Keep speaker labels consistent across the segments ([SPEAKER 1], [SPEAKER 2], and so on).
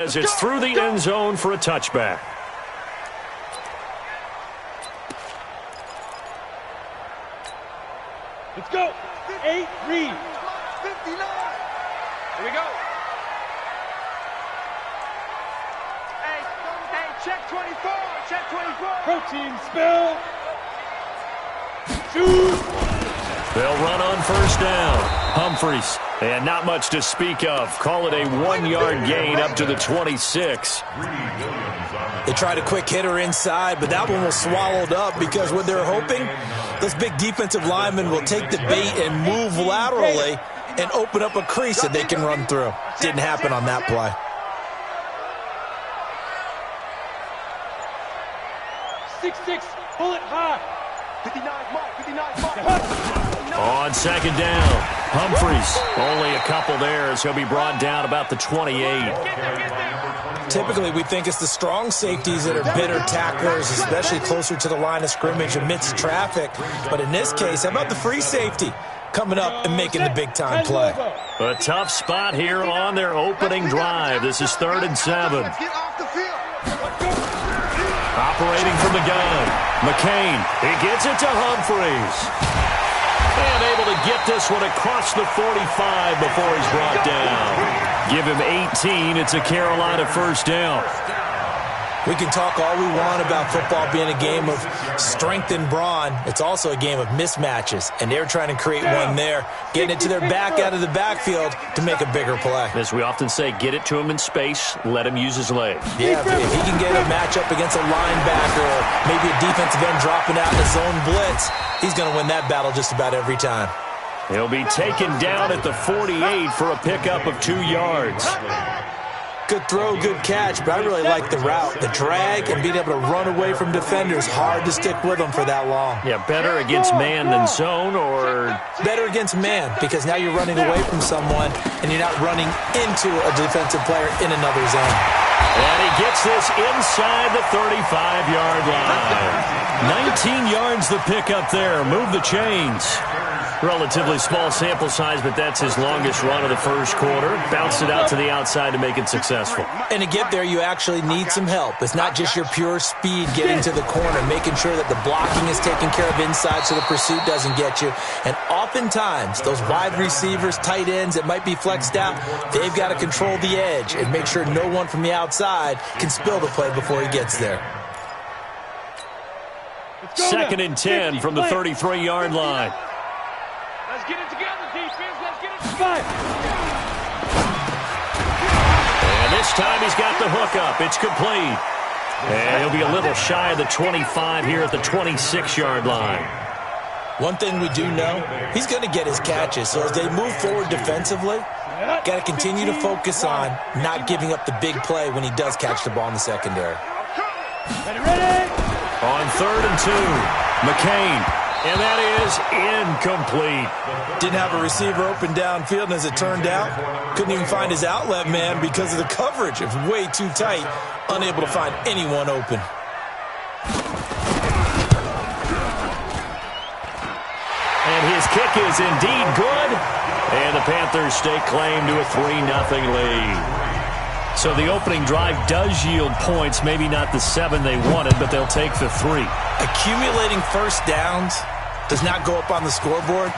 [SPEAKER 1] As it's through the end zone for a touchback.
[SPEAKER 2] Let's go. 8, read.
[SPEAKER 3] 59. Here we go. Hey, check 24. Check 24.
[SPEAKER 2] Protein spill. Shoot.
[SPEAKER 1] They'll run on first down. Humphries. And not much to speak of. Call it a 1-yard gain up to the 26.
[SPEAKER 4] They tried a quick hitter inside, but that one was swallowed up because what they're hoping, those big defensive linemen will take the bait and move laterally and open up a crease that they can run through. Didn't happen on that play.
[SPEAKER 2] Six, pull it high.
[SPEAKER 3] 59 mark, 59 mark.
[SPEAKER 1] On second down, Humphries. Only a couple there as he'll be brought down about the 28.
[SPEAKER 4] Typically, we think it's the strong safeties that are better tacklers, especially closer to the line of scrimmage amidst traffic. But in this case, how about the free safety coming up and making the big-time play?
[SPEAKER 1] A tough spot here on their opening drive. This is 3rd and 7. Operating from the gun, McCain. He gets it to Humphries. And able to get this one across the 45 before he's brought down. Give him 18. It's a Carolina first down.
[SPEAKER 4] We can talk all we want about football being a game of strength and brawn. It's also a game of mismatches, and they're trying to create one there, getting it to their back out of the backfield to make a bigger play.
[SPEAKER 1] As we often say, get it to him in space, let him use his legs.
[SPEAKER 4] Yeah, if he can get a matchup against a linebacker or maybe a defensive end dropping out in a zone blitz, he's going to win that battle just about every time.
[SPEAKER 1] He'll be taken down at the 48 for a pickup of 2 yards.
[SPEAKER 4] Good throw, good catch, but I really like the route. The drag and being able to run away from defenders, hard to stick with them for that long.
[SPEAKER 1] Yeah, better against man than zone, or?
[SPEAKER 4] Better against man, because now you're running away from someone and you're not running into a defensive player in another zone.
[SPEAKER 1] And he gets this inside the 35-yard line. 19 yards the pickup there. Move the chains. Relatively small sample size, but that's his longest run of the first quarter. Bounced it out to the outside to make it successful.
[SPEAKER 4] And to get there, you actually need some help. It's not just your pure speed getting to the corner, making sure that the blocking is taken care of inside so the pursuit doesn't get you. And oftentimes, those wide receivers, tight ends that might be flexed out, they've got to control the edge and make sure no one from the outside can spill the play before he gets there.
[SPEAKER 1] 2nd and 10 from the 33-yard line.
[SPEAKER 2] Let's get it together, defense. Let's get it together.
[SPEAKER 1] And this time he's got the hookup. It's complete. And he'll be a little shy of the 25 here at the 26-yard line.
[SPEAKER 4] One thing we do know, he's going to get his catches. So as they move forward defensively, got to continue to focus on not giving up the big play when he does catch the ball in the secondary.
[SPEAKER 2] Ready?
[SPEAKER 1] On 3rd and 2, McCain. And that is incomplete.
[SPEAKER 4] Didn't have a receiver open downfield, and as it turned out, couldn't even find his outlet man because of the coverage. It was way too tight, unable to find anyone open.
[SPEAKER 1] And his kick is indeed good. And the Panthers stake claim to a 3-0 lead. So the opening drive does yield points, maybe not the 7 they wanted, but they'll take the 3.
[SPEAKER 4] Accumulating first downs does not go up on the scoreboard,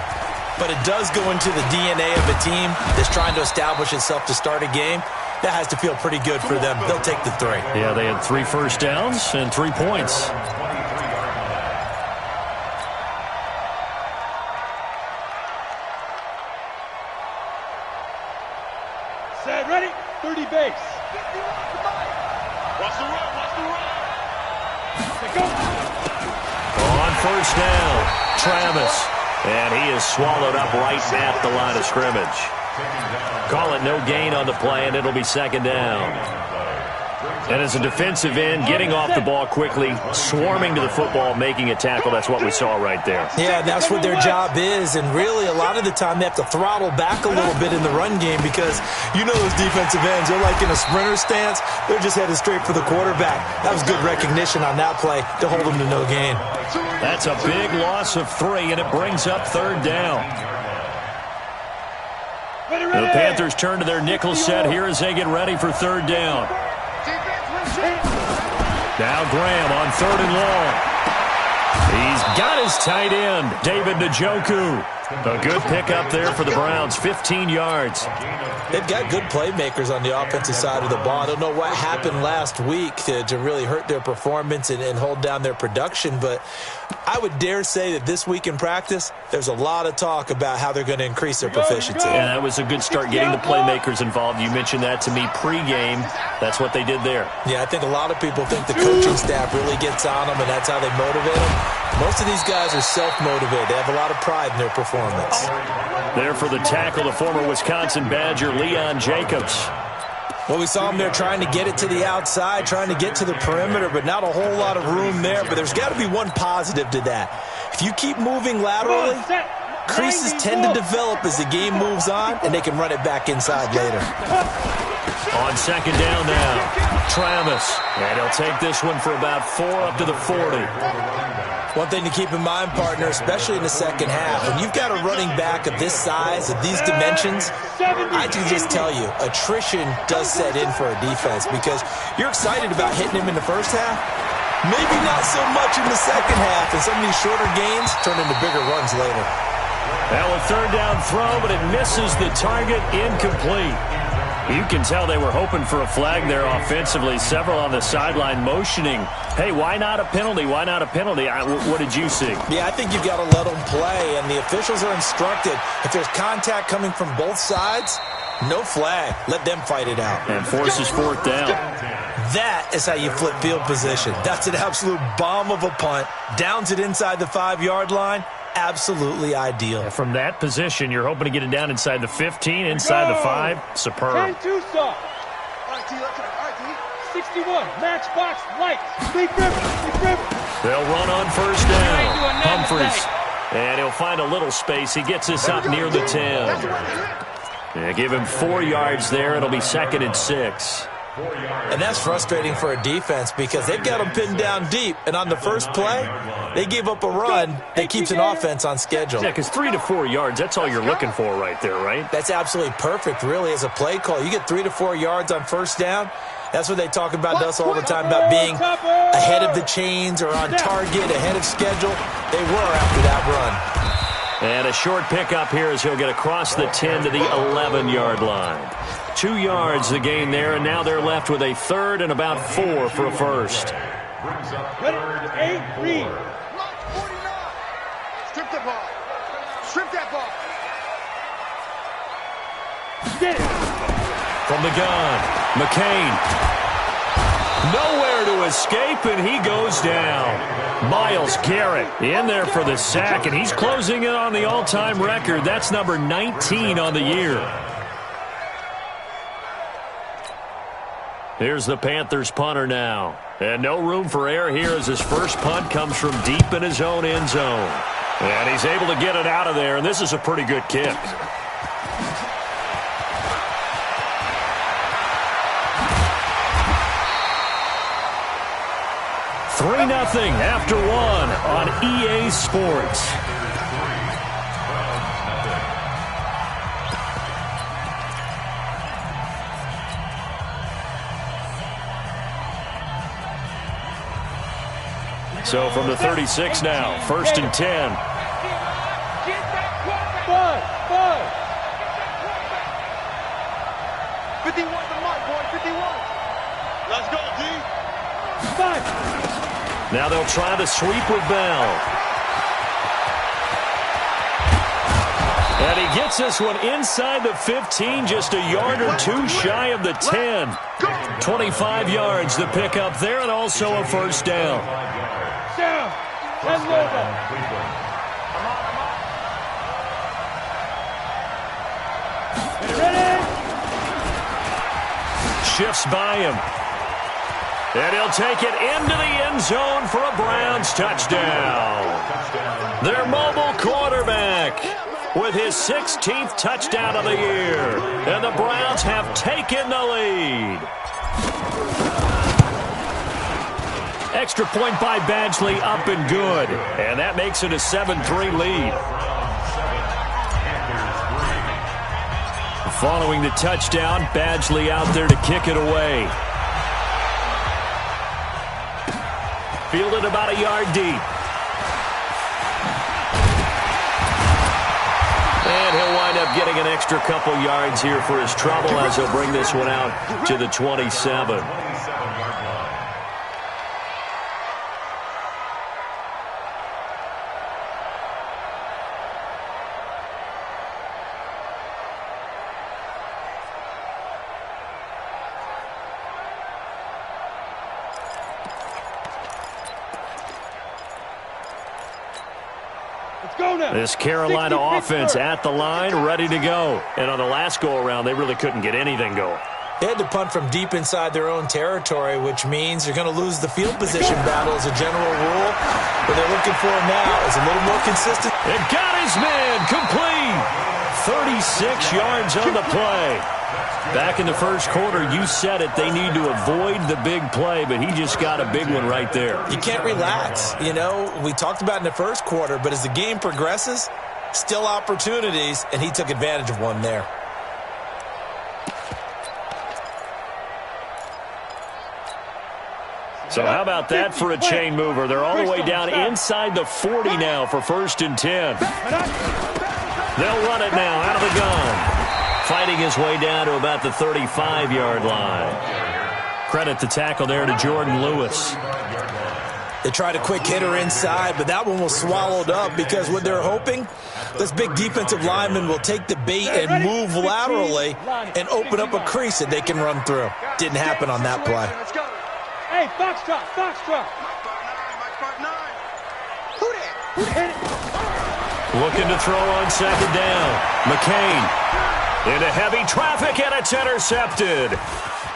[SPEAKER 4] but it does go into the DNA of a team that's trying to establish itself to start a game. That has to feel pretty good for them. They'll take the 3.
[SPEAKER 1] Yeah, they had 3 first downs and 3 points.
[SPEAKER 2] Set, ready? 30 base.
[SPEAKER 3] Watch the run, watch the run.
[SPEAKER 2] Let's go.
[SPEAKER 1] On first down, Travis. And he is swallowed up right at the line of scrimmage. Call it no gain on the play, and it'll be 2nd down. And as a defensive end, getting off the ball quickly, swarming to the football, making a tackle, that's what we saw right there.
[SPEAKER 4] Yeah, that's what their job is, and really a lot of the time they have to throttle back a little bit in the run game because you know those defensive ends, they're like in a sprinter stance, they're just headed straight for the quarterback. That was good recognition on that play to hold them to no gain.
[SPEAKER 1] That's a big loss of 3, and it brings up 3rd down. The Panthers turn to their nickel set here as they get ready for third down. Now Graham on third and long. He's got his tight end, David Njoku. A good pickup there for the Browns, 15 yards.
[SPEAKER 4] They've got good playmakers on the offensive side of the ball. I don't know what happened last week to really hurt their performance and hold down their production, but I would dare say that this week in practice, there's a lot of talk about how they're going to increase their proficiency.
[SPEAKER 1] Yeah, that was a good start getting the playmakers involved. You mentioned that to me pregame. That's what they did there.
[SPEAKER 4] Yeah, I think a lot of people think the coaching staff really gets on them, and that's how they motivate them. Most of these guys are self-motivated. They have a lot of pride in their performance.
[SPEAKER 1] There for the tackle, the former Wisconsin Badger, Leon Jacobs.
[SPEAKER 4] Well, we saw him there trying to get it to the outside, trying to get to the perimeter, but not a whole lot of room there. But there's got to be one positive to that. If you keep moving laterally, creases tend to develop as the game moves on, and they can run it back inside later.
[SPEAKER 1] On second down now, Travis. And he'll take this one for about 4 up to the 40.
[SPEAKER 4] One thing to keep in mind, partner, especially in the second half, when you've got a running back of this size, of these dimensions, I can just tell you, attrition does set in for a defense because you're excited about hitting him in the first half. Maybe not so much in the second half, and some of these shorter gains turn into bigger runs later.
[SPEAKER 1] Now a third down throw, but it misses the target, incomplete. You can tell they were hoping for a flag there offensively. Several on the sideline motioning. Hey, why not a penalty? Why not a penalty? What did you see?
[SPEAKER 4] Yeah, I think you've got to let them play, and the officials are instructed. If there's contact coming from both sides, no flag. Let them fight it out.
[SPEAKER 1] And forces fourth down.
[SPEAKER 4] That is how you flip field position. That's an absolute bomb of a punt. Downs it inside the 5-yard line. Absolutely ideal.
[SPEAKER 1] And from that position, you're hoping to get it down inside the 15, inside the 5. Superb.
[SPEAKER 2] 10-2 stop.
[SPEAKER 3] All right, T, let's go. All right, T.
[SPEAKER 2] 61, matchbox, lights. Big river.
[SPEAKER 1] They'll run on first down. Humphries. And he'll find a little space. He gets us up near the 10. Yeah, give him 4 yards there. It'll be second and 6.
[SPEAKER 4] And that's frustrating for a defense because they've got them pinned down deep. And on the first play, they give up a run that keeps an offense on schedule.
[SPEAKER 1] Yeah, because 3 to 4 yards, that's all you're looking for right there, right?
[SPEAKER 4] That's absolutely perfect, really, as a play call. You get 3 to 4 yards on first down. That's what they talk about to us all the time, about being ahead of the chains or on target, ahead of schedule. They were after that run.
[SPEAKER 1] And a short pickup here as he'll get across the 10 to the 11-yard line. 2 yards the gain there, and now they're left with a third and about 4 for a first.
[SPEAKER 2] Ready? 8, read.
[SPEAKER 3] Block 49. Strip the ball. Strip that ball.
[SPEAKER 2] Get it.
[SPEAKER 1] From the gun, McCain. Nowhere to escape, and he goes down. Myles Garrett in there for the sack, and he's closing in on the all-time record. That's number 19 on the year. Here's the Panthers punter now. And no room for error here as his first punt comes from deep in his own end zone. And he's able to get it out of there, and this is a pretty good kick. Three 0 after 1 on EA Sports. So from the 36 now, first and 10.
[SPEAKER 2] Five.
[SPEAKER 3] 51 the mark, boy. 51. Let's go, D.
[SPEAKER 2] 5.
[SPEAKER 1] Now they'll try the sweep with Bell. And he gets this one inside the 15, just a yard or two shy of the 10. 25 yards the pickup there, and also a first down.
[SPEAKER 2] Down. And over. Ready?
[SPEAKER 1] Shifts by him. And he'll take it into the end zone for a Browns touchdown. Their mobile quarterback with his 16th touchdown of the year. And the Browns have taken the lead. Extra point by Badgley, up and good. And that makes it a 7-3 lead. Following the touchdown, Badgley out there to kick it away. Fielded about a yard deep. And he'll wind up getting an extra couple yards here for his trouble as he'll bring this one out to the 27. This Carolina offense at the line, ready to go. And on the last go-around, they really couldn't get anything going.
[SPEAKER 4] They had to punt from deep inside their own territory, which means you're going to lose the field position battle as a general rule. What they're looking for now is a little more consistent.
[SPEAKER 1] It got his man complete. 36 yards on the play. Back in the first quarter, you said it, they need to avoid the big play, but he just got a big one right there.
[SPEAKER 4] You can't relax. You know, we talked about in the first quarter, but as the game progresses, still opportunities, and he took advantage of one there.
[SPEAKER 1] So how about that for a chain mover? They're all the way down inside the 40 now for 1st and 10. They'll run it now out of the gun. Fighting his way down to about the 35-yard line. Credit the tackle there to Jordan Lewis.
[SPEAKER 4] They tried a quick hitter inside, but that one was swallowed up because what they're hoping, this big defensive lineman will take the bait and move laterally and open up a crease that they can run through. Didn't happen on that play.
[SPEAKER 2] Hey, Foxtrot, Foxtrot. Who hit it?
[SPEAKER 1] Looking to throw on 2nd down. McCain into heavy traffic, and it's intercepted.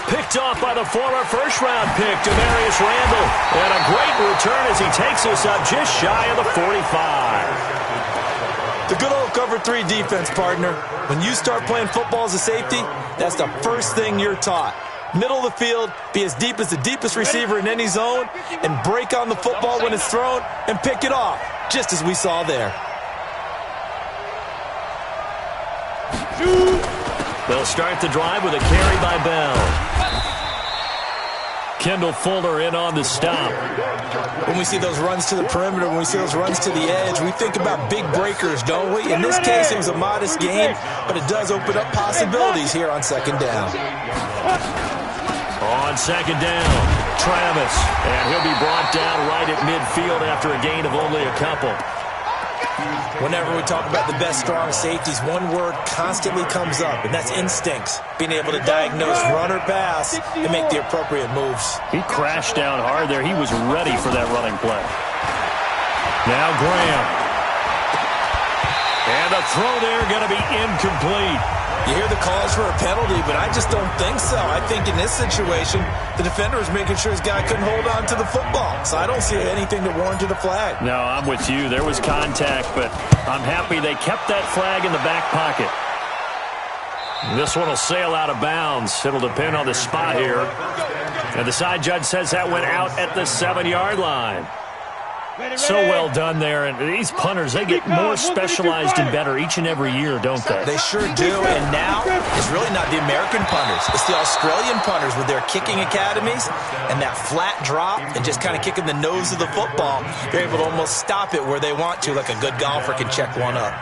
[SPEAKER 1] Picked off by the former first-round pick, Demarius Randall. And a great return as he takes us up just shy of the 45.
[SPEAKER 4] The good old cover 3 defense, partner. When you start playing football as a safety, that's the first thing you're taught. Middle of the field, be as deep as the deepest receiver in any zone, and break on the football when it's thrown and pick it off, just as we saw there.
[SPEAKER 1] They'll start the drive with a carry by Bell. Kendall Fuller in on the stop.
[SPEAKER 4] When we see those runs to the perimeter, when we see those runs to the edge, we think about big breakers, don't we? In this case, it was a modest gain, but it does open up possibilities here on 2nd down.
[SPEAKER 1] On 2nd down, Travis. And he'll be brought down right at midfield after a gain of only a couple.
[SPEAKER 4] Whenever we talk about the best strong safeties, one word constantly comes up, and that's instincts. Being able to diagnose run or pass and make the appropriate moves.
[SPEAKER 1] He crashed down hard there. He was ready for that running play. Now Graham. And the throw there going to be incomplete.
[SPEAKER 4] You hear the calls for a penalty, but I just don't think so. I think in this situation, the defender is making sure his guy couldn't hold on to the football. So I don't see anything to warrant a flag.
[SPEAKER 1] No, I'm with you. There was contact, but I'm happy they kept that flag in the back pocket. This one will sail out of bounds. It'll depend on the spot here. And the side judge says that went out at the 7-yard line. So well done there, and these punters, they get more specialized and better each and every year, don't they?
[SPEAKER 4] They sure do, and now it's really not the American punters. It's the Australian punters with their kicking academies and that flat drop and just kind of kicking the nose of the football. They're able to almost stop it where they want to, like a good golfer can check one up.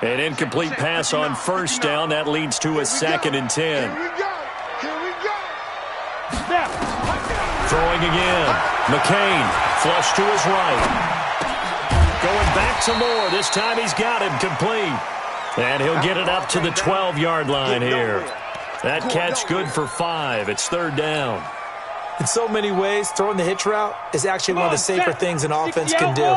[SPEAKER 1] An incomplete pass on 1st down. That leads to a 2nd and 10.
[SPEAKER 3] Here we go.
[SPEAKER 1] Throwing again. McCain, flush to his right. Going back to Moore. This time he's got him complete. And he'll get it up to the 12-yard line here. That catch good for 5. It's 3rd down.
[SPEAKER 4] In so many ways, throwing the hitch route is actually one of the safer things an offense can do.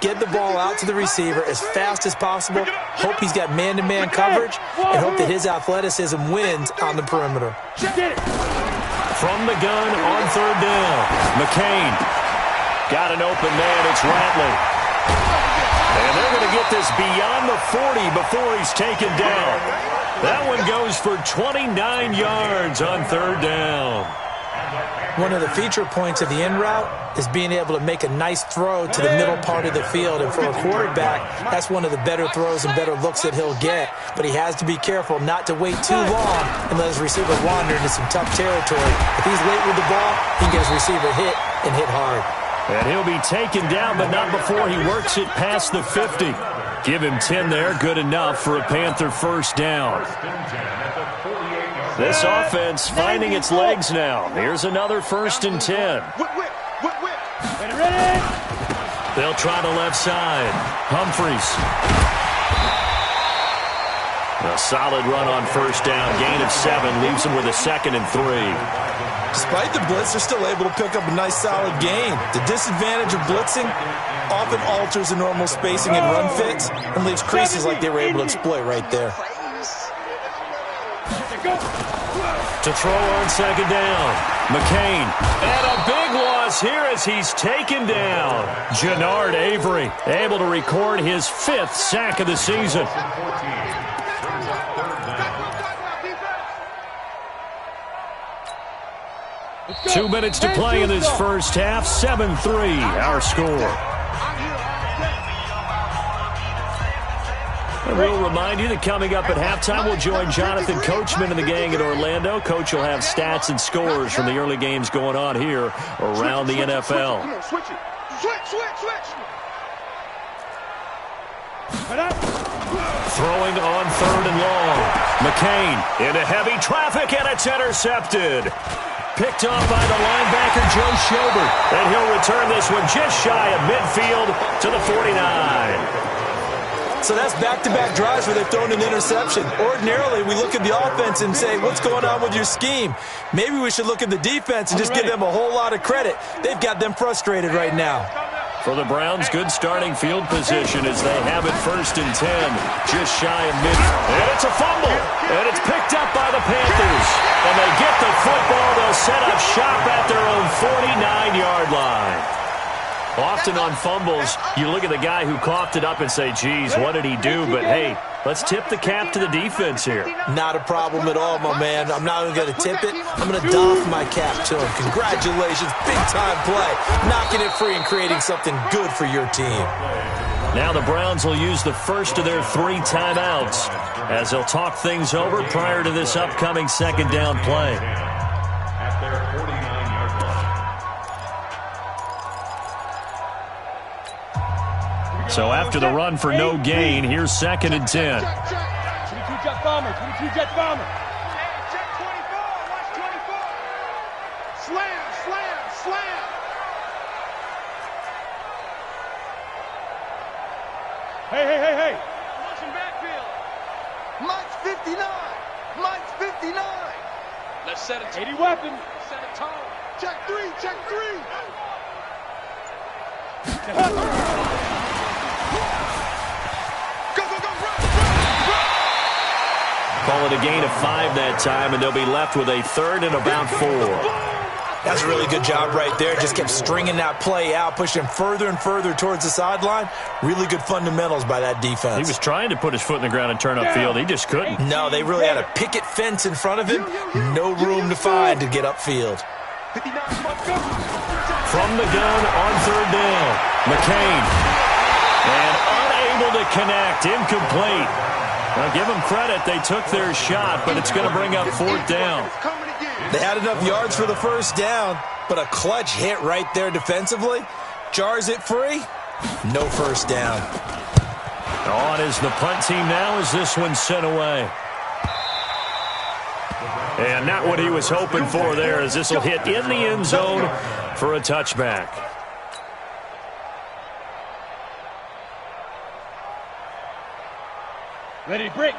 [SPEAKER 4] Get the ball out to the receiver as fast as possible, hope he's got man-to-man coverage, and hope that his athleticism wins on the perimeter.
[SPEAKER 1] From the gun on 3rd down. McCain got an open man. It's Ratley. And they're going to get this beyond the 40 before he's taken down. That one goes for 29 yards on 3rd down.
[SPEAKER 4] One of the feature points of the in route is being able to make a nice throw to the middle part of the field. And for a quarterback, that's one of the better throws and better looks that he'll get. But he has to be careful not to wait too long and let his receiver wander into some tough territory. If he's late with the ball, he can get his receiver hit and hit hard.
[SPEAKER 1] And he'll be taken down, but not before he works it past the 50. Give him 10 there, good enough for a Panther first down. This offense finding its legs now. Here's another 1st and 10.
[SPEAKER 2] Ready?
[SPEAKER 1] They'll try the left side. Humphreys. A solid run on 1st down. Gain of 7 leaves them with a 2nd and 3.
[SPEAKER 4] Despite the blitz, they're still able to pick up a nice solid gain. The disadvantage of blitzing often alters the normal spacing and run fits and leaves creases like they were able to exploit right there.
[SPEAKER 1] To throw on 2nd down. McCain. And a big loss here as he's taken down. Jannard Avery able to record his 5th sack of the season. 2 minutes to play in this first half. 7-3 our score. And we'll remind you that coming up at halftime, we'll join Jonathan Coachman and the gang in Orlando. Coach will have stats and scores from the early games going on here around the NFL.
[SPEAKER 3] Come on, switch it. Switch.
[SPEAKER 1] Throwing on 3rd and long. McCain into heavy traffic, and it's intercepted. Picked off by the linebacker, Joe Schobert. And he'll return this one just shy of midfield to the 49.
[SPEAKER 4] So that's back-to-back drives where they've thrown an interception. Ordinarily, we look at the offense and say, what's going on with your scheme? Maybe we should look at the defense and just give them a whole lot of credit. They've got them frustrated right now.
[SPEAKER 1] For the Browns, good starting field position as they have it 1st and 10, just shy of mid. And it's a fumble, and it's picked up by the Panthers. And they get the football. They'll set up shop at their own 49-yard line. Often on fumbles, you look at the guy who coughed it up and say, geez, what did he do? But, hey, let's tip the cap to the defense here.
[SPEAKER 4] Not a problem at all, my man. I'm not even going to tip it. I'm going to doff my cap to him. Congratulations. Big-time play. Knocking it free and creating something good for your team.
[SPEAKER 1] Now the Browns will use the first of their 3 timeouts as they'll talk things over prior to this upcoming 2nd down play. So after the run for no gain, here's 2nd and 10.
[SPEAKER 2] 22 jet bomber.
[SPEAKER 3] Hey, check 24. Watch 24. Slam.
[SPEAKER 2] Hey.
[SPEAKER 3] Motion backfield. Mike's 59.
[SPEAKER 2] Let's set it. 80 weapon.
[SPEAKER 3] Set it tall. Check 3.
[SPEAKER 1] Call it a gain of 5 that time, and they'll be left with a 3rd and about 4.
[SPEAKER 4] That's a really good job right there. Just kept stringing that play out, pushing further and further towards the sideline. Really good fundamentals by that defense.
[SPEAKER 1] He was trying to put his foot in the ground and turn upfield. He just couldn't.
[SPEAKER 4] No, they really had a picket fence in front of him. No room to find to get upfield.
[SPEAKER 1] From the gun on 3rd down, McCain. And unable to connect, incomplete. Now, give them credit. They took their shot, but it's going to bring up 4th down.
[SPEAKER 4] They had enough yards for the 1st down, but a clutch hit right there defensively. Jars it free. No 1st down.
[SPEAKER 1] On is the punt team now as this one's sent away. And not what he was hoping for there as this will hit in the end zone for a touchback.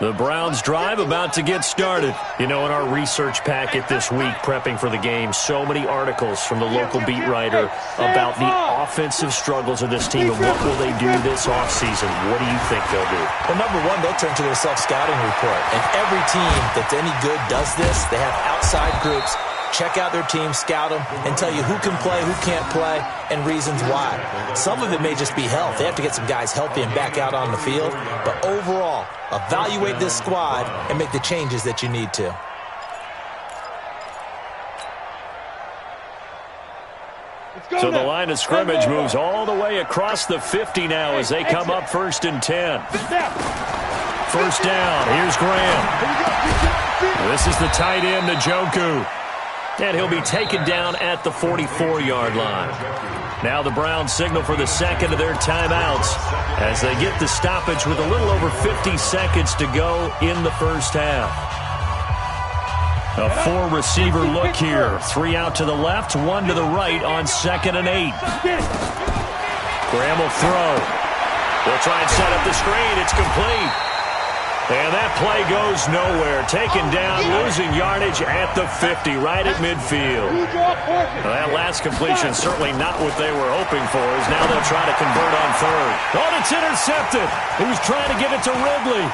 [SPEAKER 1] The Browns drive about to get started. You know, in our research packet this week, prepping for the game, so many articles from the local beat writer about the offensive struggles of this team and what will they do this offseason. What do you think they'll do?
[SPEAKER 4] Well, number one, they'll turn to their self-scouting report. And every team that's any good does this. They have outside groups. Check out their team, scout them, and tell you who can play, who can't play, and reasons why. Some of it may just be health. They have to get some guys healthy and back out on the field. But overall, evaluate this squad and make the changes that you need to.
[SPEAKER 1] So the line of scrimmage moves all the way across the 50 now as they come up 1st and 10. First down. Here's Graham. This is the tight end, Njoku. And he'll be taken down at the 44-yard line. Now the Browns signal for the second of their timeouts as they get the stoppage with a little over 50 seconds to go in the first half. A 4-receiver look here. 3 out to the left, 1 to the right on 2nd and 8. Graham will throw. They'll try and set up the screen. It's complete. And that play goes nowhere. Taken down, losing yardage at the 50, right at midfield. Well, that last completion, certainly not what they were hoping for, as now they'll try to convert on 3rd. Oh, it's intercepted. He was trying to give it to Ridley.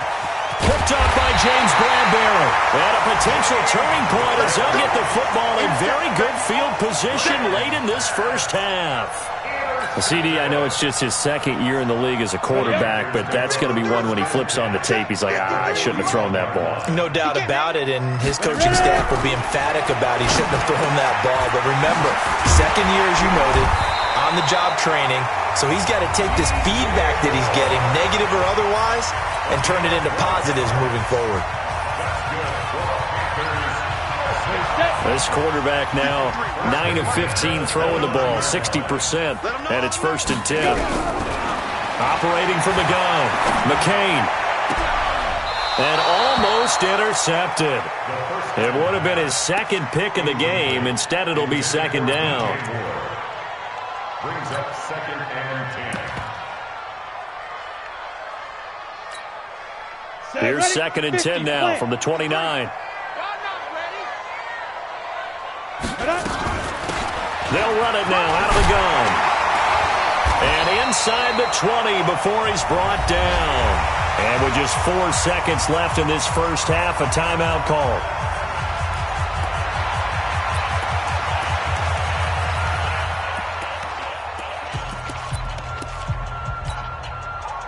[SPEAKER 1] Picked up by James Bradbury. And a potential turning point as they'll get the football in very good field position late in this first half. CD, I know it's just his 2nd year in the league as a quarterback, but that's going to be one when he flips on the tape. He's like, I shouldn't have thrown that ball.
[SPEAKER 4] No doubt about it, and his coaching staff will be emphatic about he shouldn't have thrown that ball. But remember, 2nd year, as you noted, on-the-job training, so he's got to take this feedback that he's getting, negative or otherwise, and turn it into positives moving forward.
[SPEAKER 1] This quarterback now 9 of 15 throwing the ball, 60%, and it's 1st and 10. Operating from the gun, McCain. And almost intercepted. It would have been his 2nd pick of the game. Instead, it'll be 2nd down.
[SPEAKER 5] Brings up 2nd and 10.
[SPEAKER 1] Here's 2nd and 10 now from the 29. They'll run it now out of the gun. And inside the 20 before he's brought down. And with just 4 seconds left in this first half, a timeout call.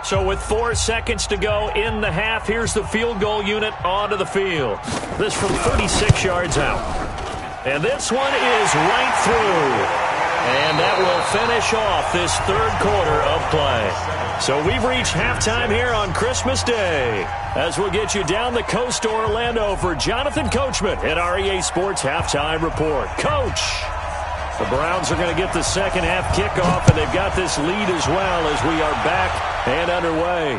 [SPEAKER 1] So with 4 seconds to go in the half, here's the field goal unit onto the field. This from 36 yards out. And this one is right through. And that will finish off this 3rd quarter of play. So we've reached halftime here on Christmas Day. As we'll get you down the coast to Orlando for Jonathan Coachman at our EA Sports Halftime Report. Coach, the Browns are going to get the second half kickoff, and they've got this lead as well as we are back and underway.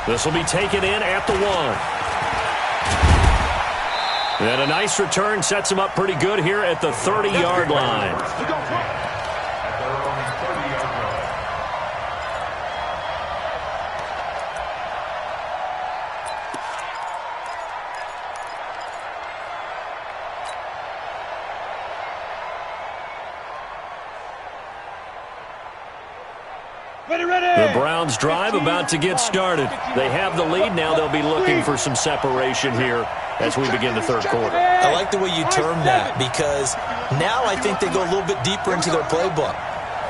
[SPEAKER 1] This will be taken in at the 1. And a nice return sets him up pretty good here at the 30-yard line. The Browns drive about to get started. They have the lead. Now they'll be looking for some separation here as we begin the 3rd quarter.
[SPEAKER 4] I like the way you term that because now I think they go a little bit deeper into their playbook.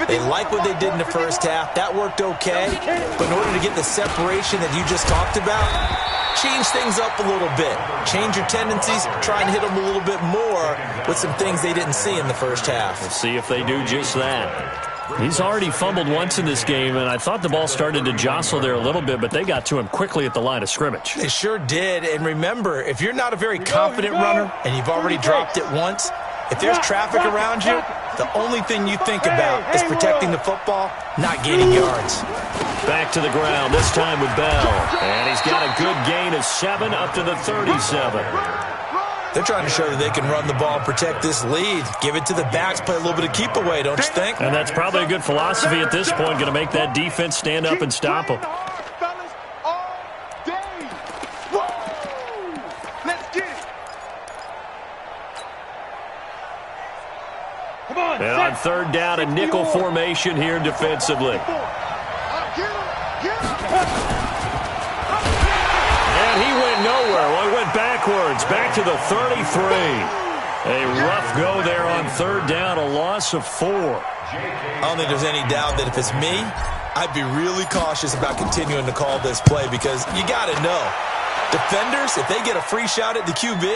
[SPEAKER 4] They like what they did in the first half. That worked okay. But in order to get the separation that you just talked about, change things up a little bit. Change your tendencies. Try and hit them a little bit more with some things they didn't see in the first half.
[SPEAKER 1] We'll see if they do just that. He's already fumbled once in this game, and I thought the ball started to jostle there a little bit, but they got to him quickly at the line of scrimmage.
[SPEAKER 4] They sure did. And remember, if you're not a very confident runner and you've already dropped it once, if there's traffic around you, the only thing you think about is protecting the football, not gaining yards.
[SPEAKER 1] Back to the ground, this time with Bell. And he's got a good gain of 7 up to the 37.
[SPEAKER 4] They're trying to show that they can run the ball and protect this lead. Give it to the backs, play a little bit of keep away, don't you think?
[SPEAKER 1] And that's probably a good philosophy at this point, going to make that defense stand up and stop them. And on 3rd down, a nickel formation here defensively. And he went nowhere. Well, he went backwards, back to the 33. A rough go there on 3rd down, a loss of 4.
[SPEAKER 4] I don't think there's any doubt that if it's me, I'd be really cautious about continuing to call this play because you got to know, defenders, if they get a free shot at the QB,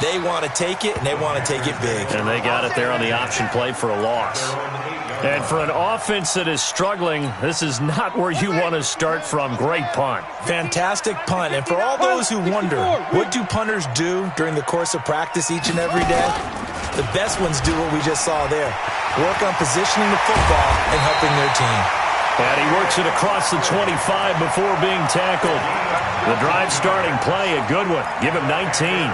[SPEAKER 4] They want to take it, and they want to take it big.
[SPEAKER 1] And they got it there on the option play for a loss. And for an offense that is struggling, this is not where you want to start from. Great punt.
[SPEAKER 4] Fantastic punt. And for all those who wonder, what do punters do during the course of practice each and every day? The best ones do what we just saw there. Work on positioning the football and helping their team.
[SPEAKER 1] And he works it across the 25 before being tackled. The drive starting play, a good one. Give him 19.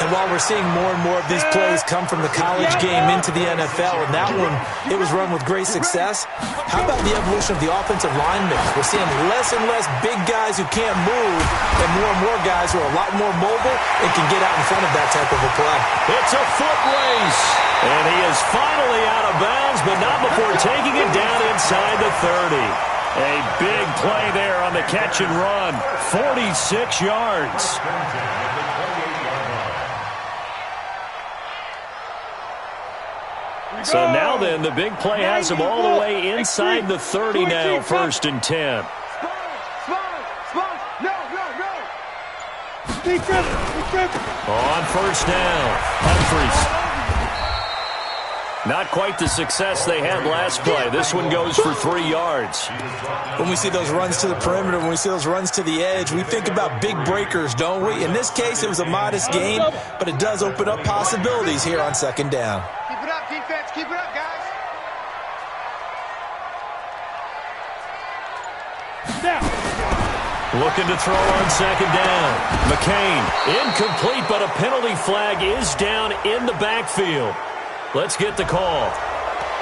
[SPEAKER 4] And while we're seeing more and more of these plays come from the college game into the NFL, and that one, it was run with great success, how about the evolution of the offensive linemen? We're seeing less and less big guys who can't move and more guys who are a lot more mobile and can get out in front of that type of a play.
[SPEAKER 1] It's a foot race. And he is finally out of bounds, but not before taking it down inside the 30. A big play there on the catch and run. 46 yards. So now then, the big play has him all the way inside the 30 now, 1st and 10. On 1st down, Humphries. Not quite the success they had last play. This one goes for 3 yards.
[SPEAKER 4] When we see those runs to the perimeter, when we see those runs to the edge, we think about big breakers, don't we? In this case, it was a modest gain, but it does open up possibilities here on 2nd down.
[SPEAKER 3] Keep it up, defense. Keep it up, guys.
[SPEAKER 1] Looking to throw on 2nd down. McCain, incomplete, but a penalty flag is down in the backfield. Let's get the call.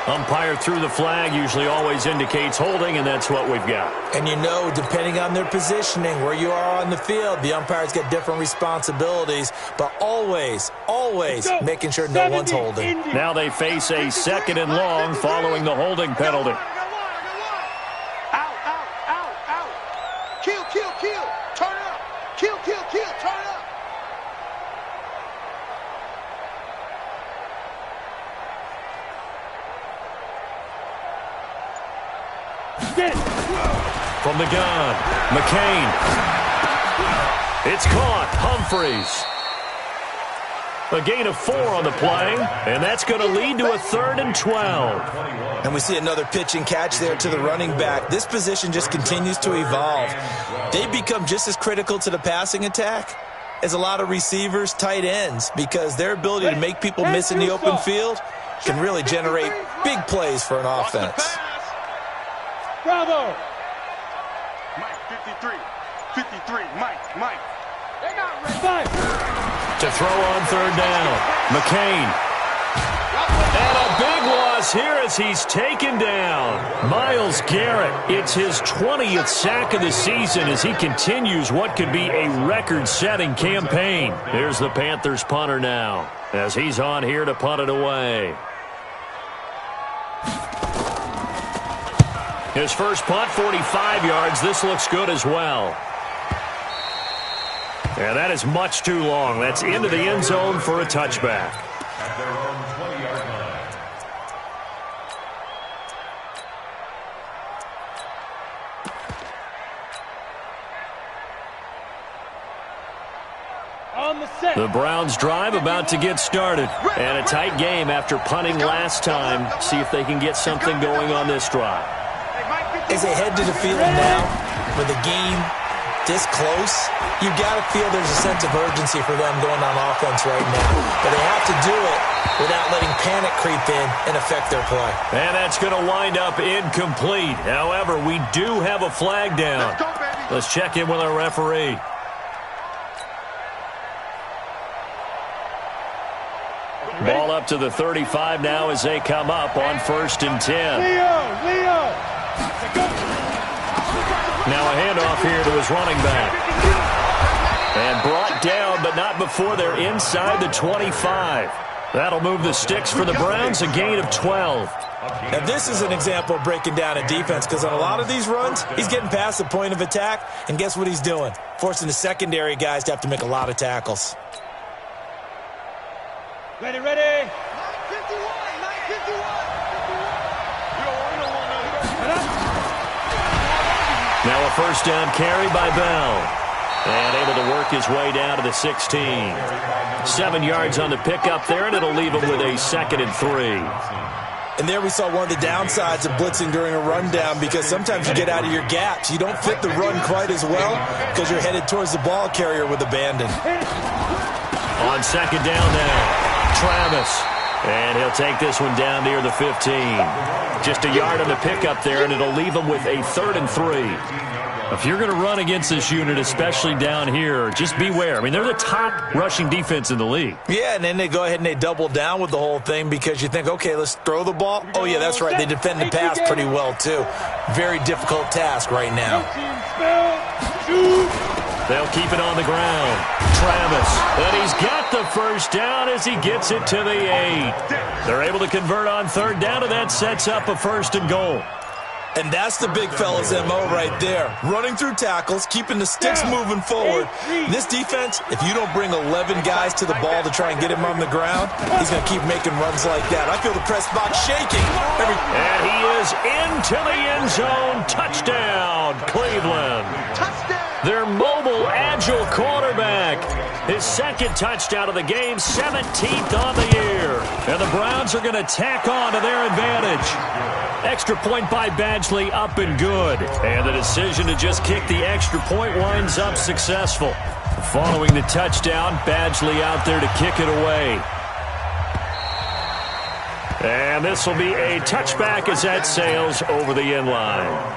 [SPEAKER 1] Umpire threw the flag, usually always indicates holding, and that's what we've got.
[SPEAKER 4] And you know, depending on their positioning, where you are on the field, the umpires get different responsibilities, but always making sure no one's holding.
[SPEAKER 1] Now they face a 2nd and long following the holding penalty.
[SPEAKER 3] Out. Kill. Turn it up. Kill. Turn it up.
[SPEAKER 1] From the gun, McCain. It's caught. Humphries. A gain of 4 on the play, and that's going to lead to a 3rd and 12.
[SPEAKER 4] And we see another pitch and catch there to the running back. This position just continues to evolve. They become just as critical to the passing attack as a lot of receivers, tight ends, because their ability to make people miss in the open field can really generate big plays for an offense.
[SPEAKER 2] Bravo!
[SPEAKER 3] Mike, 53, Mike.
[SPEAKER 2] They got red. 5.
[SPEAKER 1] To throw on 3rd down, McCain. And a big loss here as he's taken down. Myles Garrett, it's his 20th sack of the season as he continues what could be a record-setting campaign. Here's the Panthers punter now as he's on here to punt it away. His first punt, 45 yards. This looks good as well. And that is much too long. That's into the end zone for a touchback.
[SPEAKER 5] At their own 20-yard line.
[SPEAKER 2] On the set.
[SPEAKER 1] The Browns drive about to get started. And a tight game after punting last time. See if they can get something going on this drive.
[SPEAKER 4] As they head to the field now, with the game this close, you got to feel there's a sense of urgency for them going on offense right now. But they have to do it without letting panic creep in and affect their play.
[SPEAKER 1] And that's going to wind up incomplete. However, we do have a flag down. Let's check in with our referee. Ball up to the 35 now as they come up on 1st and 10.
[SPEAKER 2] Leo!
[SPEAKER 1] Now a handoff here to his running back. And brought down, but not before they're inside the 25. That'll move the sticks for the Browns, a gain of 12.
[SPEAKER 4] Now this is an example of breaking down a defense, because on a lot of these runs, he's getting past the point of attack, and guess what he's doing? Forcing the secondary guys to have to make a lot of tackles.
[SPEAKER 2] Ready.
[SPEAKER 3] 51.
[SPEAKER 1] Now a 1st down carry by Bell. And able to work his way down to the 16. 7 yards on the pickup there, and it'll leave him with a 2nd and 3.
[SPEAKER 4] And there we saw one of the downsides of blitzing during a rundown, because sometimes you get out of your gaps. You don't fit the run quite as well because you're headed towards the ball carrier with abandon.
[SPEAKER 1] On 2nd down now, Travis. And he'll take this one down near the 15. Just a yard on the pickup there, and it'll leave him with a 3rd and 3. If you're going to run against this unit, especially down here, just beware. I mean, they're the top rushing defense in the league.
[SPEAKER 4] Yeah, and then they go ahead and they double down with the whole thing because you think, okay, let's throw the ball. Oh, yeah, that's right. They defend the pass pretty well, too. Very difficult task right now.
[SPEAKER 1] They'll keep it on the ground. Travis, and he's got the first down as he gets it to the 8. They're able to convert on 3rd down, and that sets up a 1st and goal.
[SPEAKER 4] And that's the big fella's MO right there. Running through tackles, keeping the sticks moving forward. This defense, if you don't bring 11 guys to the ball to try and get him on the ground, he's going to keep making runs like that. I feel the press box shaking.
[SPEAKER 1] And he is into the end zone. Touchdown, Cleveland.
[SPEAKER 3] Touchdown.
[SPEAKER 1] Their mobile, agile quarterback. His 2nd touchdown of the game, 17th on the year. And the Browns are going to tack on to their advantage. Extra point by Badgley, up and good. And the decision to just kick the extra point winds up successful. Following the touchdown, Badgley out there to kick it away. And this will be a touchback as that sails over the end line.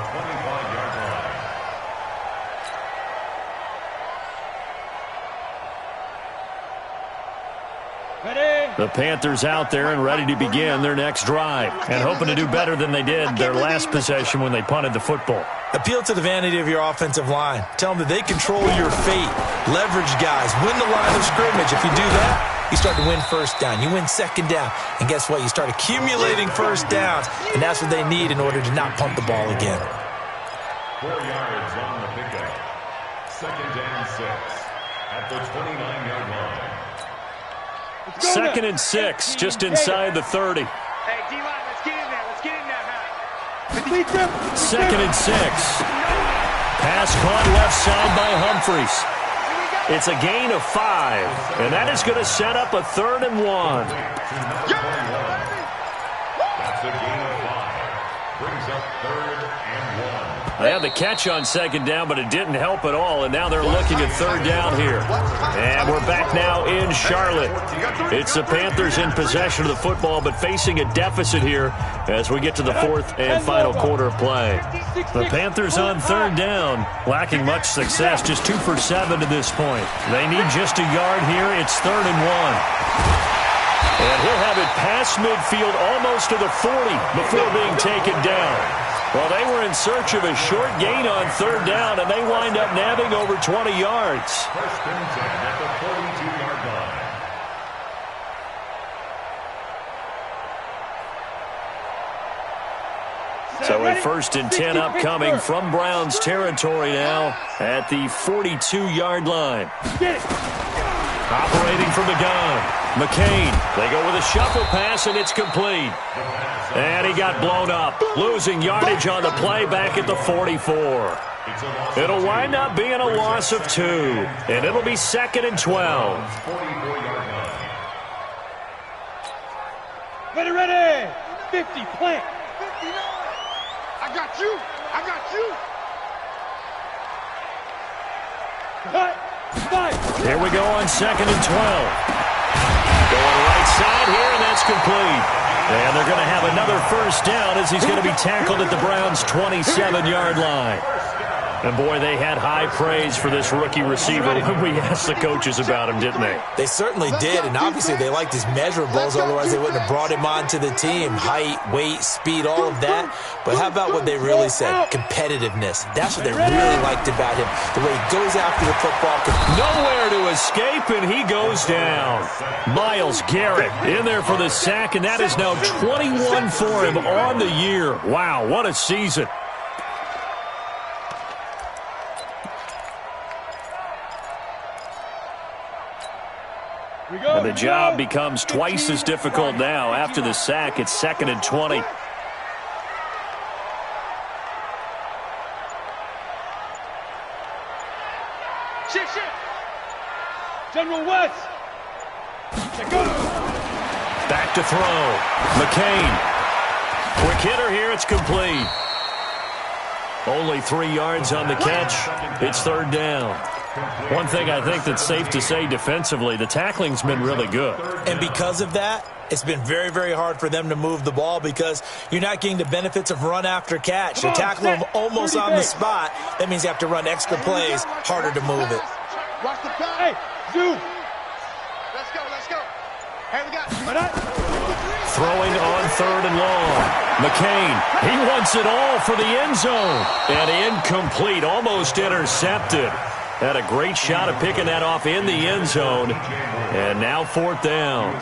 [SPEAKER 1] The Panthers out there and ready to begin their next drive, and hoping to do better than they did their last possession when they punted the football.
[SPEAKER 4] Appeal to the vanity of your offensive line. Tell them that they control your fate. Leverage guys. Win the line of scrimmage. If you do that, you start to win 1st down. You win 2nd down. And guess what? You start accumulating 1st downs, and that's what they need in order to not punt the ball again.
[SPEAKER 5] 4 yards on the pickup. 2nd and 6 at the 29-yard line.
[SPEAKER 1] 2nd and 6, just inside the 30.
[SPEAKER 2] Hey, D-line, let's get in there. Let's get in there, man.
[SPEAKER 1] 2nd and 6. Pass caught left side by Humphries. It's a gain of 5, and that is going to set up a 3rd and 1.
[SPEAKER 5] That's a gain of 5. Brings up 3rd and 1.
[SPEAKER 1] They had the catch on 2nd down, but it didn't help at all, and now they're looking at 3rd down here. And we're back now in Charlotte. It's the Panthers in possession of the football, but facing a deficit here as we get to the 4th and final quarter of play. The Panthers on 3rd down, lacking much success, just 2 for 7 to this point. They need just a yard here. It's 3rd and 1. And he'll have it past midfield almost to the 40 before being taken down. Well, they were in search of a short gain on 3rd down, and they wind up nabbing over 20 yards.
[SPEAKER 5] 1st and 10 at the 42-yard line.
[SPEAKER 1] So a 1st and 10 upcoming from Browns territory now at the 42-yard line. Operating from the gun, McCain. They go with a shuffle pass, and it's complete. And he got blown up, losing yardage on the play back at the 44. It'll wind up being a loss of 2, and it'll be 2nd and 12.
[SPEAKER 5] 44-yard line.
[SPEAKER 2] Ready. 50, plant. 59. I got you. Cut. 5.
[SPEAKER 1] Here we go on 2nd and 12. Going right side here, and that's complete. And they're going to have another 1st down as he's going to be tackled at the Browns' 27-yard line. And, boy, they had high praise for this rookie receiver when we asked the coaches about him, didn't they?
[SPEAKER 4] They certainly did, and obviously they liked his measurables, otherwise they wouldn't have brought him onto the team. Height, weight, speed, all of that. But how about what they really said? Competitiveness. That's what they really liked about him. The way he goes after the football.
[SPEAKER 1] Nowhere to escape, and he goes down. Myles Garrett in there for the sack, and that is now 21 for him on the year. Wow, what a season. And the job becomes twice as difficult now. After the sack, it's 2nd and 20.
[SPEAKER 2] General West.
[SPEAKER 1] Back to throw. McCain. Quick hitter here. It's complete. Only 3 yards on the catch. It's third down. One thing I think that's safe to say defensively, the tackling's been really good.
[SPEAKER 4] And because of that, it's been very, very hard for them to move the ball because you're not getting the benefits of run after catch. You tackle them almost on the spot. That means you have to run extra plays, harder to move it.
[SPEAKER 3] Watch the pass.
[SPEAKER 2] Hey, zoom.
[SPEAKER 3] Let's go. Hey, we got
[SPEAKER 1] Throwing on third and long. McCain, he wants it all for the end zone. And incomplete, almost intercepted. Had a great shot at picking that off in the end zone. And now fourth down.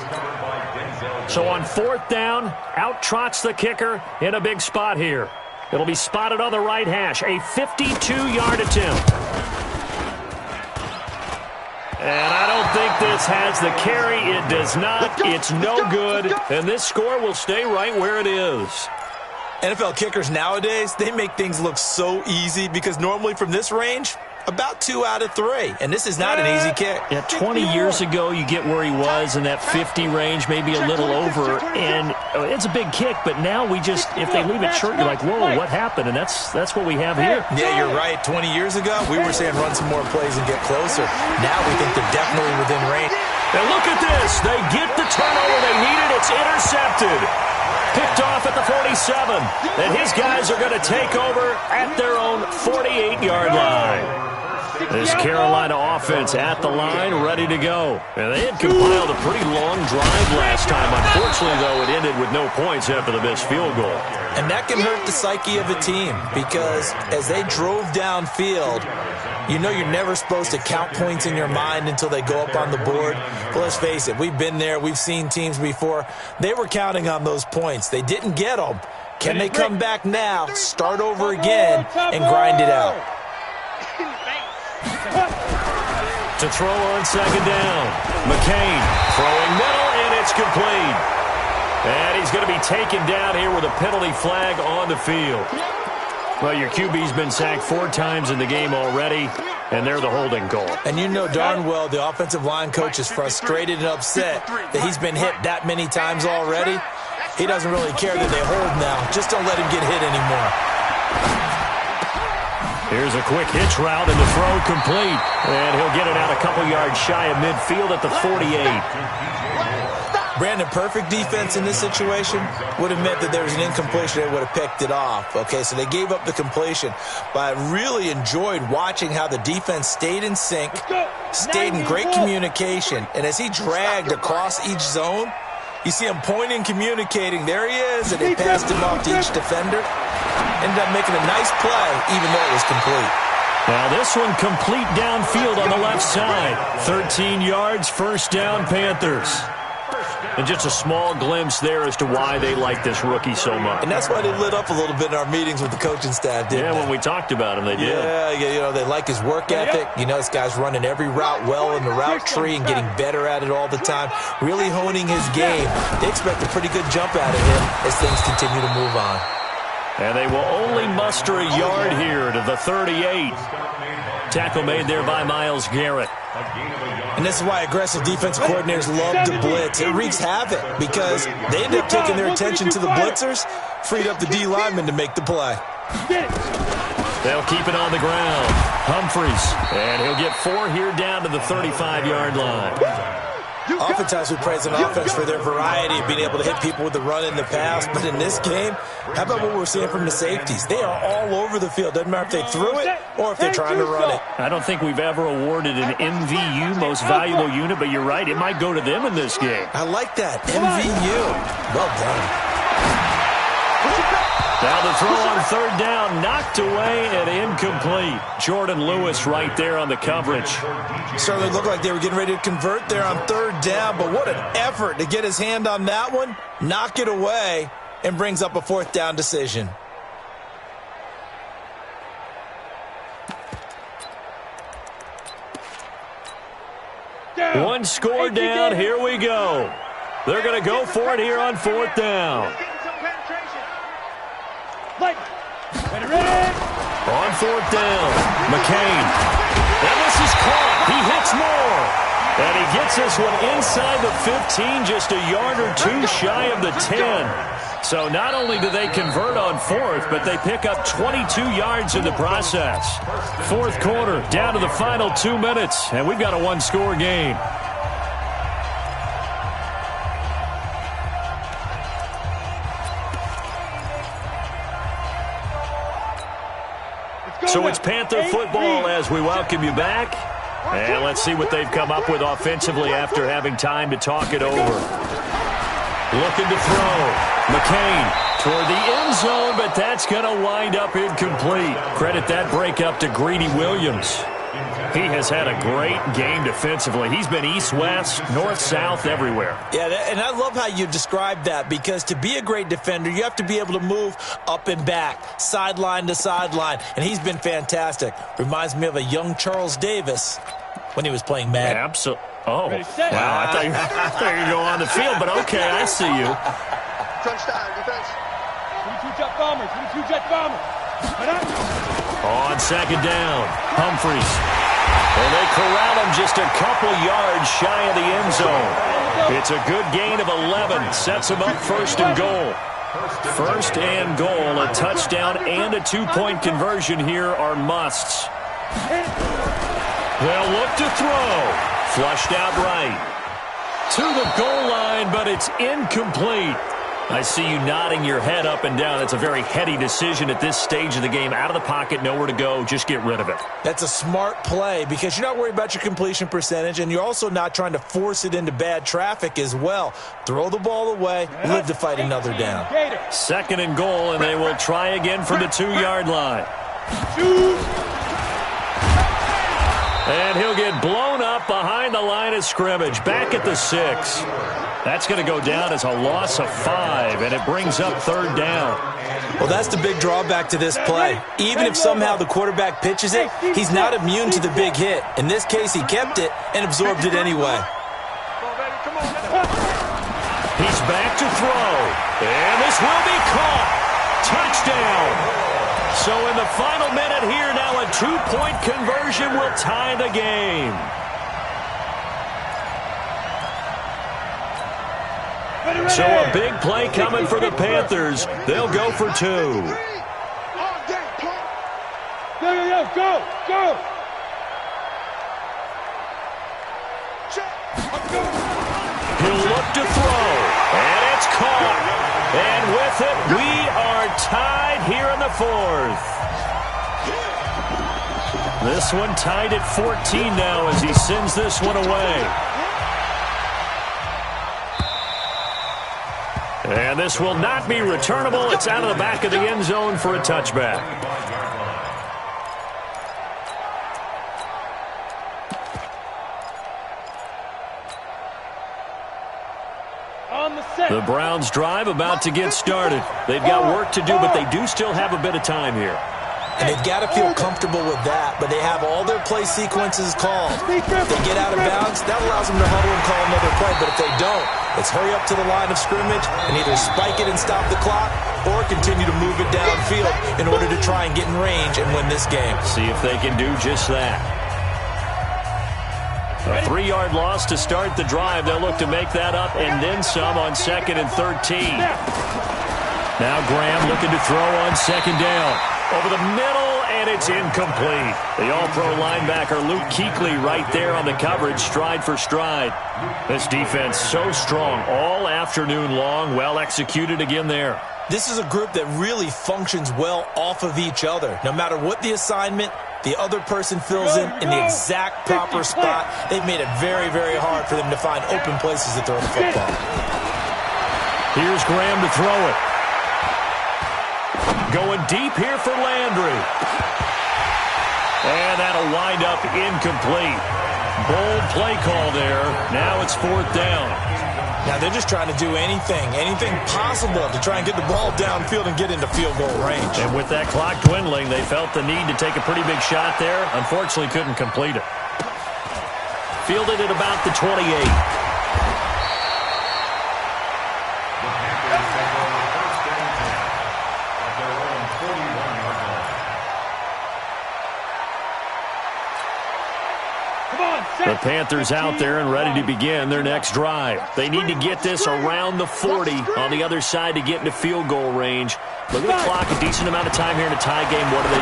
[SPEAKER 1] So on fourth down, out trots the kicker in a big spot here. It'll be spotted on the right hash. A 52-yard attempt. And I don't think this has the carry. It does not. It's no good. And this score will stay right where it is.
[SPEAKER 4] NFL kickers nowadays, they make things look so easy because normally from this range, about 2 out of 3. And this is not an easy kick.
[SPEAKER 1] Yeah, 20 years ago, you get where he was in that 50 range, maybe a little over. And it's a big kick, but now we just, if they leave it short, you're like, whoa, what happened? And that's what we have here.
[SPEAKER 4] Yeah, you're right. 20 years ago, we were saying run some more plays and get closer. Now we think they're definitely within range.
[SPEAKER 1] And look at this. They get the turnover they needed. It's intercepted. Picked off at the 47. And his guys are going to take over at their own 48-yard line. This Carolina offense at the line, ready to go. And they had compiled a pretty long drive last time. Unfortunately, though, it ended with no points after the missed field goal.
[SPEAKER 4] And that can hurt the psyche of a team because as they drove downfield, you know you're never supposed to count points in your mind until they go up on the board. But let's face it, we've been there. We've seen teams before. They were counting on those points. They didn't get them. Can they come back now, start over again, and grind it out?
[SPEAKER 1] To throw on second down. McCain throwing middle, and it's complete. And he's going to be taken down here with a penalty flag on the field. Well, your QB's been sacked 4 times in the game already, and they're the holding call.
[SPEAKER 4] And you know darn well the offensive line coach is frustrated and upset that he's been hit that many times already. He doesn't really care that they hold now. Just don't let him get hit anymore.
[SPEAKER 1] Here's a quick hitch route, and the throw complete. And he'll get it out a couple yards shy of midfield at the 48.
[SPEAKER 4] Brandon, perfect defense in this situation would have meant that there was an incompletion. They would have picked it off. Okay, so they gave up the completion. But I really enjoyed watching how the defense stayed in sync, stayed in great communication. And as he dragged across each zone, you see him pointing, communicating. There he is, and they passed him off to each defender. Ended up making a nice play, even though it was complete.
[SPEAKER 1] Now this one complete downfield on the left side. 13 yards, first down, Panthers. And just a small glimpse there as to why they like this rookie so much.
[SPEAKER 4] And that's why they lit up a little bit in our meetings with the coaching staff, didn't they?
[SPEAKER 1] Yeah, when we talked about him, they did.
[SPEAKER 4] Yeah, you know, they like his work ethic. You know, this guy's running every route well in the route tree and getting better at it all the time, really honing his game. They expect a pretty good jump out of him as things continue to move on.
[SPEAKER 1] And they will only muster a yard here to the 38. Tackle made there by Myles Garrett.
[SPEAKER 4] And this is why aggressive defensive coordinators love to blitz. It wreaks havoc because they end up taking their attention to the blitzers, freed up the D lineman to make the play.
[SPEAKER 1] They'll keep it on the ground. Humphreys, and he'll get 4 here down to the 35-yard line.
[SPEAKER 4] Oftentimes we praise an offense for their variety of being able to hit people with the run in the pass. But in this game, how about what we're seeing from the safeties? They are all over the field. Doesn't matter if they threw it or if they're trying to run it.
[SPEAKER 1] I don't think we've ever awarded an MVU, most valuable unit, but you're right. It might go to them in this game.
[SPEAKER 4] I like that. MVU. Well done.
[SPEAKER 1] Now the throw on third down, knocked away and incomplete. Jordan Lewis right there on the coverage.
[SPEAKER 4] Certainly looked like they were getting ready to convert there on third down, but what an effort to get his hand on that one, knock it away, and brings up a fourth down decision.
[SPEAKER 1] One score down, here we go. They're going to go for it here on fourth down. On fourth down, McCain. And this is caught. He hits more. And he gets this one inside the 15, just a yard or two shy of the 10. So not only do they convert on fourth, but they pick up 22 yards in the process. Fourth quarter, down to the final 2 minutes, and we've got a one-score game. So it's Panther football as we welcome you back. And let's see what they've come up with offensively after having time to talk it over. Looking to throw. McCain toward the end zone, but that's going to wind up incomplete. Credit that breakup to Greedy Williams. He has had a great game defensively. He's been east-west, north-south, everywhere.
[SPEAKER 4] Yeah, and I love how you described that, because to be a great defender, you have to be able to move up and back, sideline to sideline, and he's been fantastic. Reminds me of a young Charles Davis when he was playing Madden.
[SPEAKER 1] Absolutely. Oh, wow. I thought you were going to go on the field, but okay, I see you.
[SPEAKER 3] Touchdown, defense.
[SPEAKER 2] 22-jet bombers, 22-jet bombers.
[SPEAKER 1] On second down, Humphreys. And they corral him just a couple yards shy of the end zone. It's a good gain of 11. Sets him up first and goal. First and goal, a touchdown and a two-point conversion here are musts. They'll look to throw. Flushed out right. To the goal line, but it's incomplete. I see you nodding your head up and down. It's a very heady decision at this stage of the game. Out of the pocket, nowhere to go. Just get rid of it.
[SPEAKER 4] That's a smart play because you're not worried about your completion percentage, and you're also not trying to force it into bad traffic as well. Throw the ball away, live to fight another down.
[SPEAKER 1] Second and goal, and they will try again from the 2-yard line. And he'll get blown up behind the line of scrimmage. Back at the 6. That's going to go down as a loss of 5, and it brings up third down.
[SPEAKER 4] Well, that's the big drawback to this play. Even if somehow the quarterback pitches it, he's not immune to the big hit. In this case, he kept it and absorbed it anyway.
[SPEAKER 1] He's back to throw, and this will be caught. Touchdown. So in the final minute here, now a 2-point conversion will tie the game. So a big play coming for the Panthers. They'll go for 2.
[SPEAKER 2] Go, go!
[SPEAKER 1] He'll look to throw, and it's caught. And with it, we are tied here in the 4th. This one tied at 14 now as he sends this one away. And this will not be returnable. It's out of the back of the end zone for a touchback. The Browns drive about to get started. They've got work to do, but they do still have a bit of time here.
[SPEAKER 4] And they've got to feel comfortable with that, but they have all their play sequences called. If they get out of bounds, that allows them to huddle and call another play, but if they don't, it's hurry up to the line of scrimmage and either spike it and stop the clock or continue to move it downfield in order to try and get in range and win this game.
[SPEAKER 1] See if they can do just that. A 3-yard loss to start the drive. They'll look to make that up and then some on 2nd and 13. Now Graham looking to throw on 2nd down. Over the middle, and it's incomplete. The all-pro linebacker Luke Kuechly right there on the coverage, stride for stride. This defense so strong all afternoon long, well executed again there.
[SPEAKER 4] This is a group that really functions well off of each other. No matter what the assignment, the other person fills in the exact proper spot. They've made it very, very hard for them to find open places to throw the football.
[SPEAKER 1] Here's Graham to throw it. Going deep here for Landry. And that'll wind up incomplete. Bold play call there. Now it's 4th down.
[SPEAKER 4] Now they're just trying to do anything possible to try and get the ball downfield and get into field goal range.
[SPEAKER 1] And with that clock dwindling, they felt the need to take a pretty big shot there. Unfortunately, couldn't complete it. Fielded at about the 28. The Panthers out there and ready to begin their next drive. They need to get this around the 40 on the other side to get into field goal range. Look at the clock, a decent amount of time here in a tie game. What do?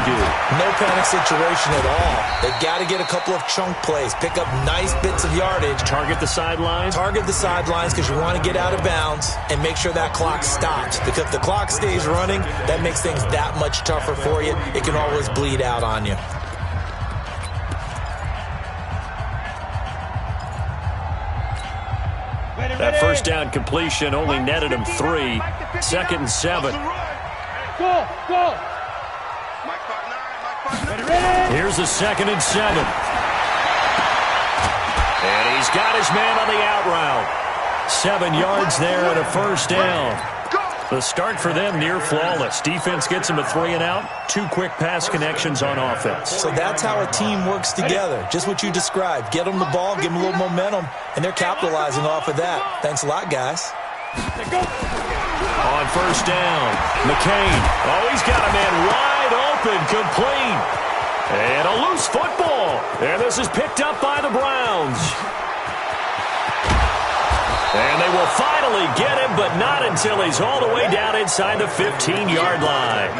[SPEAKER 4] No panic situation at all. They've got to get a couple of chunk plays, pick up nice bits of yardage.
[SPEAKER 1] Target the sidelines?
[SPEAKER 4] Target the sidelines because you want to get out of bounds and make sure that clock stops. Because if the clock stays running, that makes things that much tougher for you. It can always bleed out on you.
[SPEAKER 1] That first down completion only netted him 3. 2nd and 7.
[SPEAKER 2] Go!
[SPEAKER 1] Here's the 2nd and 7. And he's got his man on the out route. 7 yards there and a first down. The start for them near flawless. Defense gets them a 3 and out. 2 quick pass connections on offense.
[SPEAKER 4] So that's how a team works together. Just what you described. Get them the ball, give them a little momentum, and they're capitalizing off of that. Thanks a lot, guys.
[SPEAKER 1] On first down, McCain. Oh, he's got a man wide open, complete. And a loose football. And this is picked up by the Browns. And they will finally get him, but not until he's all the way down inside the 15-yard line.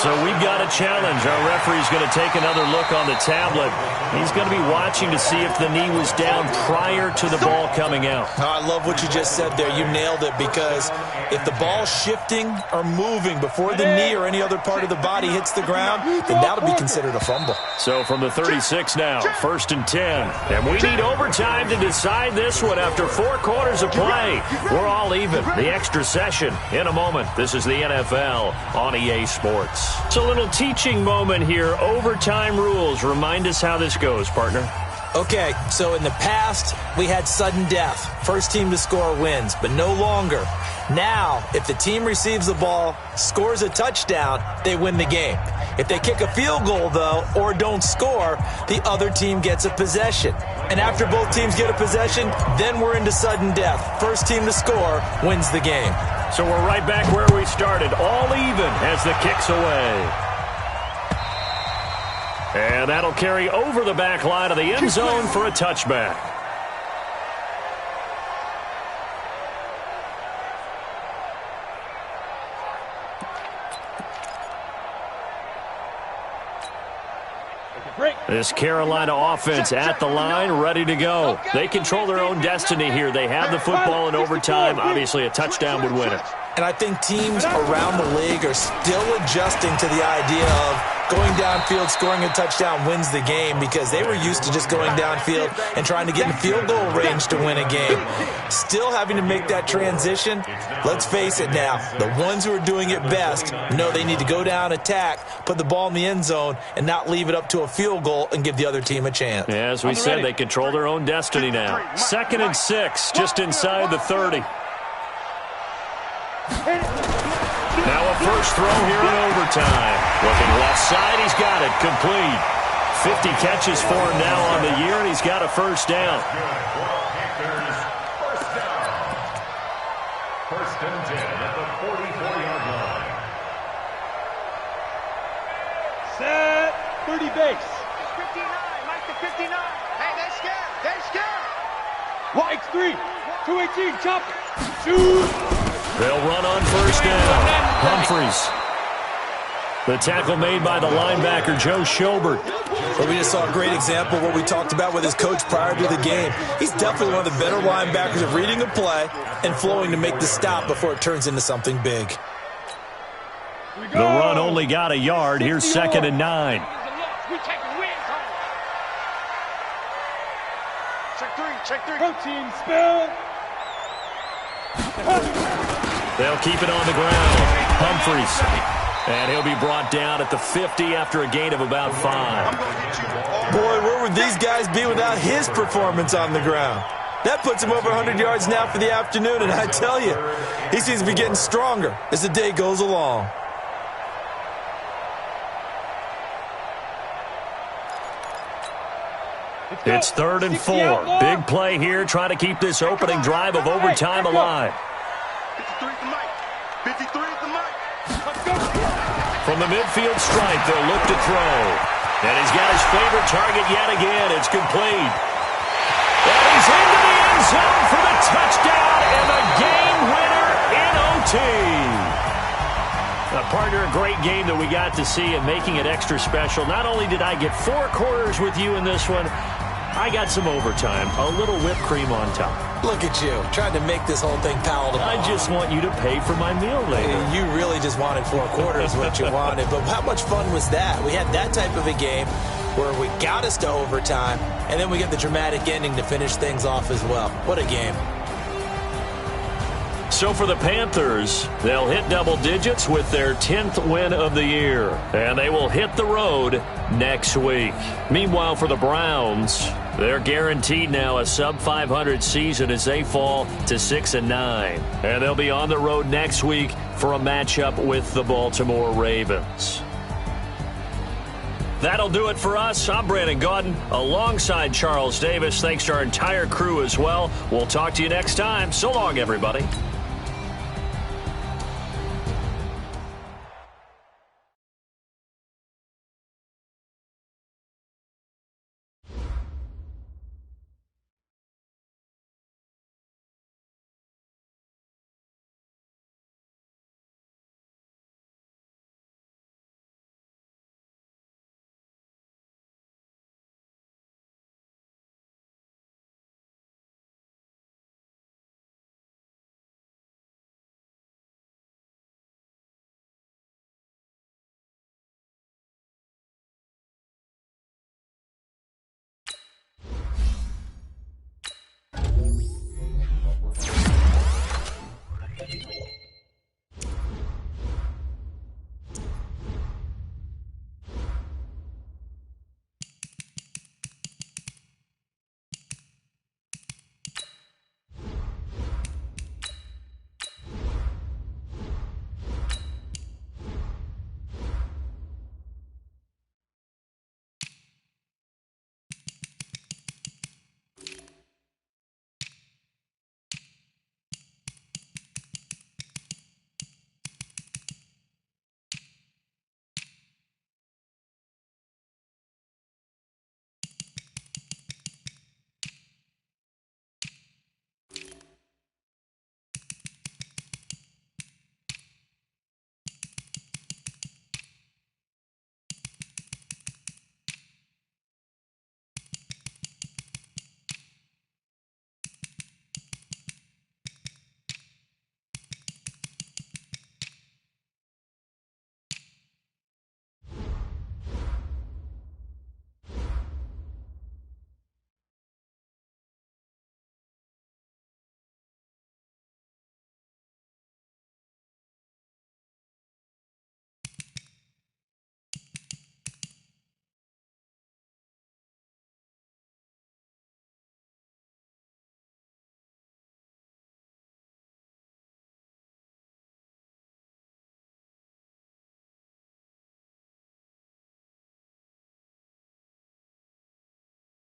[SPEAKER 1] So we've got a challenge. Our referee's going to take another look on the tablet. He's going to be watching to see if the knee was down prior to the ball coming out.
[SPEAKER 4] Oh, I love what you just said there. You nailed it, because if the ball's shifting or moving before the knee or any other part of the body hits the ground, then that'll be considered a fumble.
[SPEAKER 1] So from the 36 now, 1st and 10. And we need overtime to decide this one after 4 quarters of play. We're all even. The extra session in a moment. This is the NFL on EA Sports. It's a little teaching moment here. Overtime rules. Remind us how this goes, partner.
[SPEAKER 4] Okay, so in the past, we had sudden death. First team to score wins, but no longer. Now, if the team receives the ball, scores a touchdown, they win the game. If they kick a field goal, though, or don't score, the other team gets a possession. And after both teams get a possession, then we're into sudden death. First team to score wins the game.
[SPEAKER 1] So we're right back where we started, all even as the kick's away. And that'll carry over the back line of the end zone for a touchback. This Carolina offense at the line, ready to go. They control their own destiny here. They have the football in overtime. Obviously, a touchdown would win it.
[SPEAKER 4] And I think teams around the league are still adjusting to the idea of going downfield, scoring a touchdown wins the game, because they were used to just going downfield and trying to get in field goal range to win a game. Still having to make that transition. Let's face it now, the ones who are doing it best know they need to go down, attack, put the ball in the end zone, and not leave it up to a field goal and give the other team a chance.
[SPEAKER 1] Yeah, as we said, they control their own destiny now. 2nd and 6, just inside the 30. Now a first throw here in overtime. Looking left side, he's got it, complete. 50 catches for him now on the year, and he's got a first down.
[SPEAKER 5] First and 10 at the 44-yard line.
[SPEAKER 2] Set. 30 base.
[SPEAKER 3] 59. Mike to 59. Hey, they're scared. They're scared.
[SPEAKER 2] X3. 218. Chop. Shoot.
[SPEAKER 1] They'll run on first down. Humphreys. The tackle made by the linebacker, Joe Schobert.
[SPEAKER 4] But we just saw a great example of what we talked about with his coach prior to the game. He's definitely one of the better linebackers of reading a play and flowing to make the stop before it turns into something big.
[SPEAKER 1] The run only got a yard. Here's 2nd and 9.
[SPEAKER 2] We take the wins home.
[SPEAKER 3] Check 3.
[SPEAKER 2] Protein spill.
[SPEAKER 1] They'll keep it on the ground. Humphreys. And he'll be brought down at the 50 after a gain of about 5.
[SPEAKER 4] Boy, where would these guys be without his performance on the ground? That puts him over 100 yards now for the afternoon, and I tell you, he seems to be getting stronger as the day goes along.
[SPEAKER 1] It's 3rd and 4. Big play here, trying to keep this opening drive of overtime alive.
[SPEAKER 3] 53 to Mike. 53 to Mike.
[SPEAKER 1] From the midfield stripe, they'll look to throw. And he's got his favorite target yet again. It's complete. And he's into the end zone for the touchdown and the game winner in OT. Partner, a great game that we got to see and making it extra special. Not only did I get 4 quarters with you in this one, I got some overtime, a little whipped cream on top.
[SPEAKER 4] Look at you, trying to make this whole thing palatable.
[SPEAKER 1] I just want you to pay for my meal later.
[SPEAKER 4] You really just wanted 4 quarters, what you wanted. But how much fun was that? We had that type of a game where we got us to overtime, and then we get the dramatic ending to finish things off as well. What a game.
[SPEAKER 1] So for the Panthers, they'll hit double digits with their 10th win of the year, and they will hit the road next week. Meanwhile, for the Browns, they're guaranteed now a sub-500 season as they fall to 6-9, and they'll be on the road next week for a matchup with the Baltimore Ravens. That'll do it for us. I'm Brandon Gaudin alongside Charles Davis. Thanks to our entire crew as well. We'll talk to you next time. So long, everybody.